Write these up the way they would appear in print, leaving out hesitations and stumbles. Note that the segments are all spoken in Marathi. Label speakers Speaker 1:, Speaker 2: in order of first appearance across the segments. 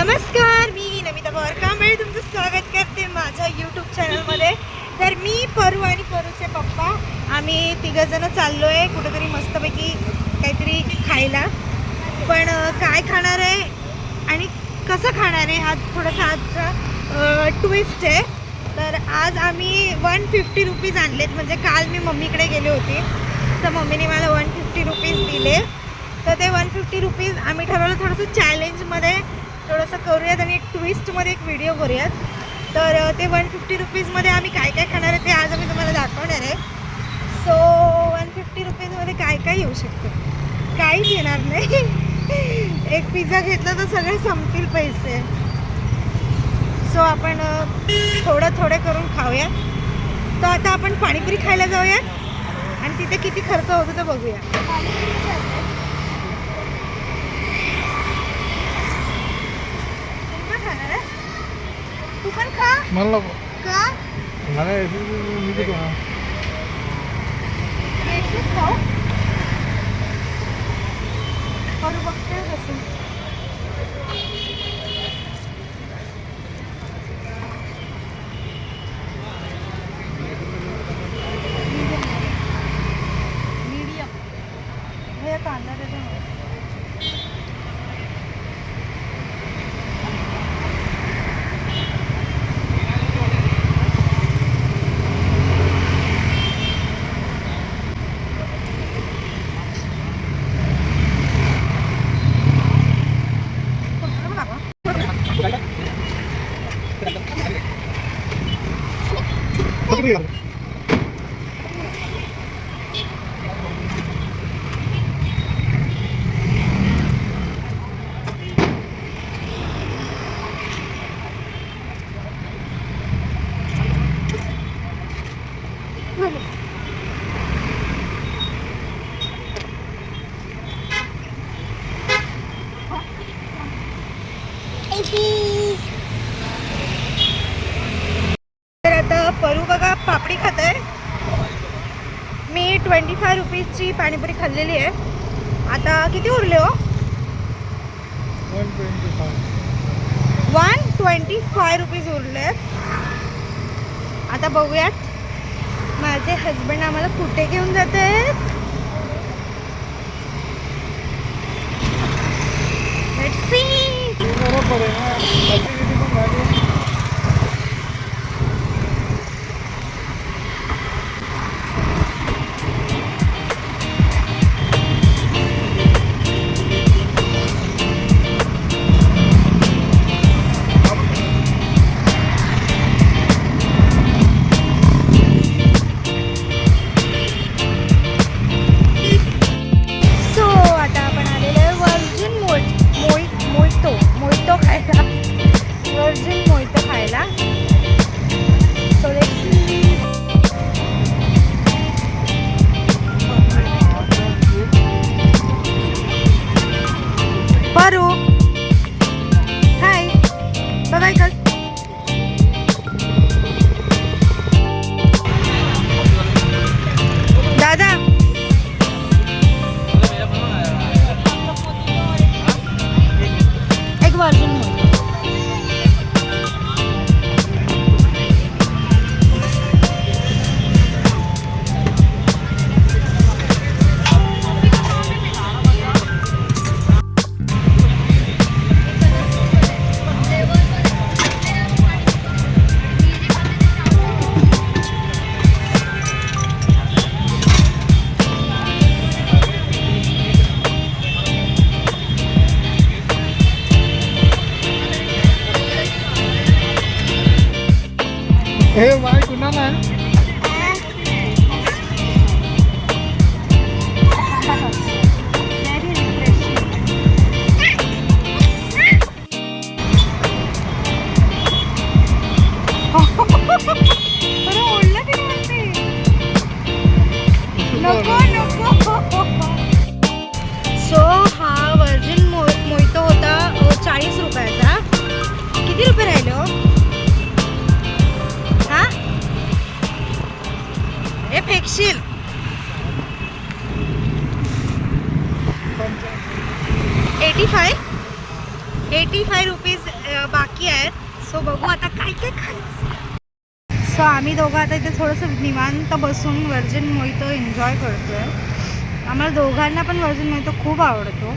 Speaker 1: नमस्कार, मी नमिता पवार कांबळे तुमचं स्वागत करते माझ्या यूट्यूब चॅनलमध्ये. तर मी परू आणि परूचे पप्पा आम्ही तिघंजणं चाललो आहे कुठेतरी मस्तपैकी काहीतरी खायला. पण काय खाणार आहे आणि कसं खाणार आहे हा थोडासा आजचा ट्विस्ट आहे. तर आज आम्ही 150 रुपीज आणलेत. म्हणजे काल मी मम्मीकडे गेले होते तर मम्मीने मला 150 रुपीज दिले. तर ते 150 रुपीज आम्ही ठरवलं थोडंसं चॅलेंजमध्ये थोडंसं करूयात आणि एक ट्विस्टमध्ये एक व्हिडिओ करूयात. तर ते 150 रुपीजमध्ये आम्ही काय काय खाणार आहे ते आज आम्ही तुम्हाला दाखवणार आहे. सो 150 रुपीजमध्ये काय काय येऊ शकतं, काहीच येणार नाही. एक पिझ्झा घेतला तर सगळे संपतील पैसे. सो आपण थोडं करून खाऊया. तर आता आपण पाणीपुरी खायला जाऊया आणि तिथे किती खर्च होतो ते बघूया. तू पण खा.
Speaker 2: मला
Speaker 1: का
Speaker 2: मला मी किती
Speaker 1: एकच खाऊ करू बघते कसं. मीडियम हे कांदा त्याचा तर आता परू बघा पापडी खात आहे. मी 25 रुपीजची पाणीपुरी खाल्लेली आहे. आता किती उरले हो? 125 रुपीज उरले. आता बघूयात माझे हजबंड आम्हाला कुठे घेऊन जात आहेत. Let's see. परू हाय बघाय कर. दादा एक वर्जिन
Speaker 2: हे बाय कुणाला
Speaker 1: सो हा वर्जिन मोहितो होता 40 रुपयाचा. किती रुपये राहिले हो? हा 85 रुपीज बाकी आहेत. सो बघू आता काय काय खायचं. सो आम्ही दोघं आता इथे थोडंसं निवांत बसून व्हर्जिन मोहितो एन्जॉय करतोय. आम्हाला दोघांना पण व्हर्जिन मोहितो खूप आवडतो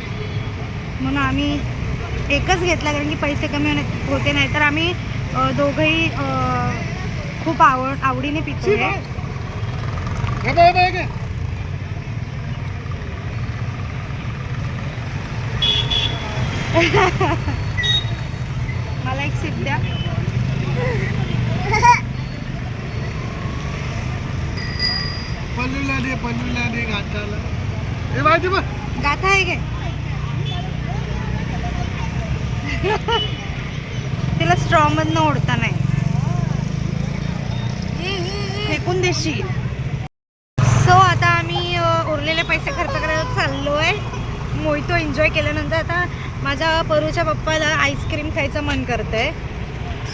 Speaker 1: म्हणून आम्ही एकच घेतला, कारण की पैसे कमी होते. नाही तर आम्ही दोघंही खूप आवडीने पितो. मला एक सीट द्या.
Speaker 2: पल्लूला दे गाठाला. हे माहिती बघ
Speaker 1: गाथा आहे काय? तिला स्ट्रॉ मधनं ओढता नाही, फेकून देशील. सो आता आम्ही उरलेले पैसे खर्च करायला चाललोय. मोहितो एन्जॉय केल्यानंतर आता माझ्या परूच्या पप्पाला आईस्क्रीम खायचं मन करतंय.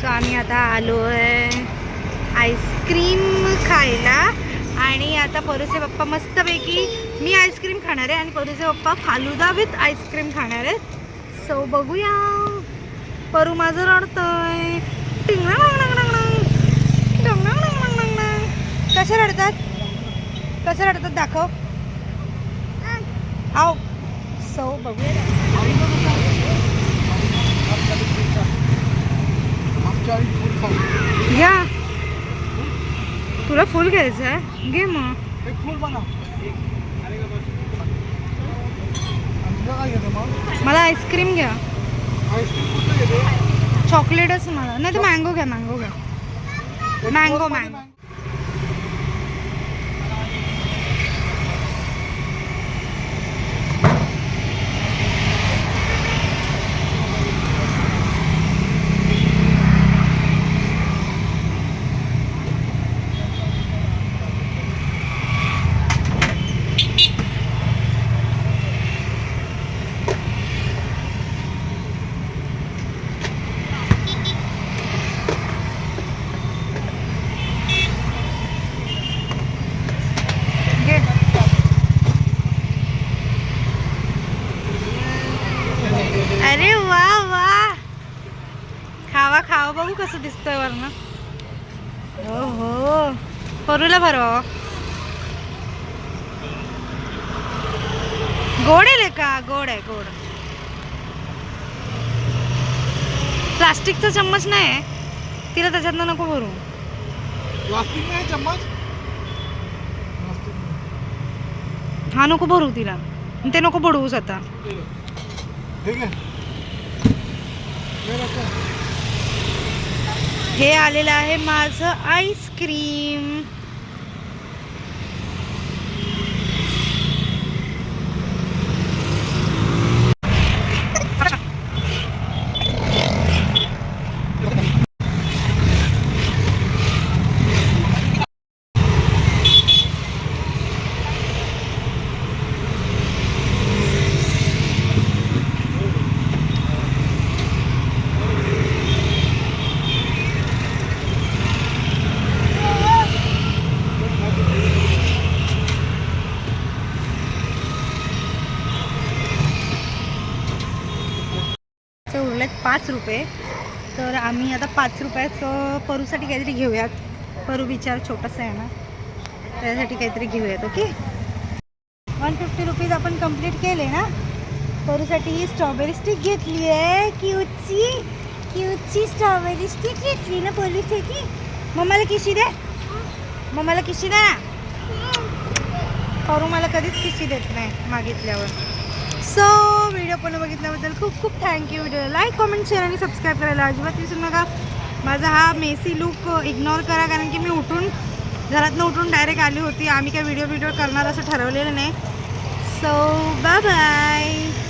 Speaker 1: सो आम्ही आता आलोय आईस्क्रीम खायला. आणि आता परूचे पप्पा मस्तपैकी, मी आईस्क्रीम खाणार आहे आणि परूचे पप्पा फालुदा विथ आईस्क्रीम खाणार आहेत. सो बघूया. परू माझं रडतंय. कसे रडतात, कसं रडतात दाखव. आओ. सो बघूया. घ्या, तुला फुल घ्यायचं आहे घे मग.
Speaker 2: एक फुल बनव.
Speaker 1: मला आईस्क्रीम घ्या.
Speaker 2: आईस्क्रीम कुठलं घेते?
Speaker 1: चॉकलेटच मला, नाही तर मँगो घ्या. मँगो घ्या. Mango mango. अरे वा वा, खावा खावा, बघू कसं दिसतंय वरनं. हो हो, परूला भरवा. गोड आहे का? गोड आहे गोड. प्लास्टिकचा चम्मच नाही तिला, त्याच्यातनं नको भरू.
Speaker 2: प्लास्टिक नाही चम्मच.
Speaker 1: हा नको भरू तिला, ते नको बुडवूस आता.
Speaker 2: ठीक आहे.
Speaker 1: हे आलेलं आहे माझं आईस्क्रीम. उरलेत 5 रुपये. तर आम्ही आता 5 रुपयाचं परूसाठी काहीतरी घेऊयात. परू विचार छोटासा आहे ना, त्यासाठी काहीतरी घेऊयात. ओके, 150 रुपीज आपण कंप्लीट केले ना. परूसाठी ही स्ट्रॉबेरी स्टिक घेतली आहे. क्यूटची क्यूटची स्ट्रॉबेरी स्टिक घेतली ना परूसाठी. मम्माला किशी दे, मम्माला किशी दे ना. परू मला कधीच किशी देत नाही मागितल्यावर. सो व्हिडिओ पण बघितल्याबद्दल खूप खूप thank you. Video like, comment, share आणि सबस्क्राईब करायला अजिबात विसरू नका. माझा हा मेसी लुक इग्नोर करा, कारण की मी घरातनं उठून डायरेक्ट आली होती. आम्ही काय व्हिडिओ करणार असं ठरवलेलं नाही. So bye bye.